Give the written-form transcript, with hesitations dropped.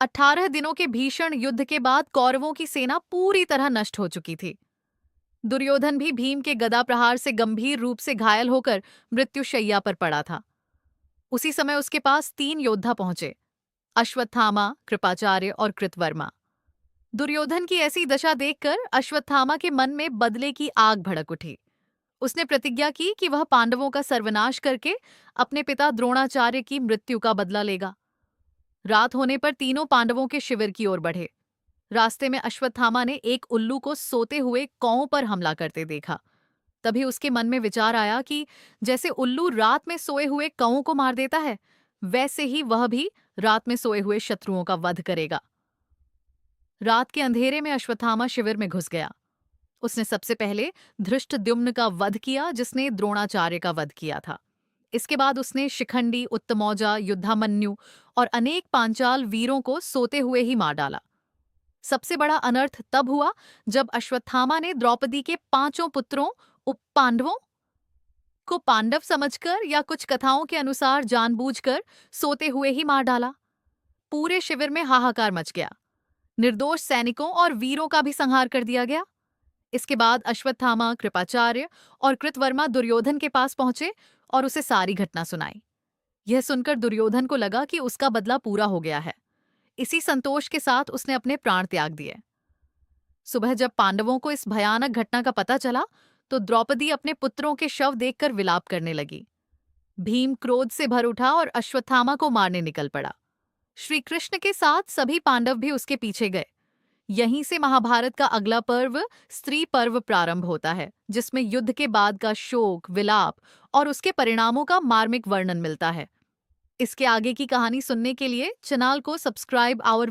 18 दिनों के भीषण युद्ध के बाद कौरवों की सेना पूरी तरह नष्ट हो चुकी थी। दुर्योधन भी भीम के गदा प्रहार से गंभीर रूप से घायल होकर मृत्युशैया पर पड़ा था। उसी समय उसके पास 3 योद्धा पहुंचे, अश्वत्थामा, कृपाचार्य और कृतवर्मा। दुर्योधन की ऐसी दशा देखकर अश्वत्थामा के मन में बदले की आग भड़क उठी। उसने प्रतिज्ञा की कि वह पांडवों का सर्वनाश करके अपने पिता द्रोणाचार्य की मृत्यु का बदला लेगा। रात होने पर तीनों पांडवों के शिविर की ओर बढ़े। रास्ते में अश्वत्थामा ने एक उल्लू को सोते हुए कौओं पर हमला करते देखा। तभी उसके मन में विचार आया कि जैसे उल्लू रात में सोए हुए कौओं को मार देता है, वैसे ही वह भी रात में सोए हुए शत्रुओं का वध करेगा। रात के अंधेरे में अश्वत्थामा शिविर में घुस गया। उसने सबसे पहले धृष्टद्युम्न का वध किया, जिसने द्रोणाचार्य का वध किया था। इसके बाद उसने शिखंडी, उत्तमौजा, युद्धामन्यु और अनेक पांचाल वीरों को सोते हुए ही मार डाला। सबसे बड़ा अनर्थ तब हुआ जब अश्वत्थामा ने द्रौपदी के 5 पुत्रों उप पांडवों को पांडव समझकर या कुछ कथाओं के अनुसार जानबूझकर सोते हुए ही मार डाला। पूरे शिविर में हाहाकार मच गया। निर्दोष सैनिकों और वीरों का भी संहार कर दिया गया। इसके बाद अश्वत्थामा, कृपाचार्य और कृतवर्मा दुर्योधन के पास पहुंचे और उसे सारी घटना सुनाई। यह सुनकर दुर्योधन को लगा कि उसका बदला पूरा हो गया है। इसी संतोष के साथ उसने अपने प्राण त्याग दिए। सुबह जब पांडवों को इस भयानक घटना का पता चला, तो द्रौपदी अपने पुत्रों के शव देखकर विलाप करने लगी। भीम क्रोध से भर उठा और अश्वत्थामा को मारने निकल पड़ा। श्री कृष्ण के साथ सभी पांडव भी उसके पीछे गए। यहीं से महाभारत का अगला पर्व स्त्री पर्व प्रारंभ होता है, जिसमें युद्ध के बाद का शोक, विलाप और उसके परिणामों का मार्मिक वर्णन मिलता है। इसके आगे की कहानी सुनने के लिए चैनल को सब्सक्राइब और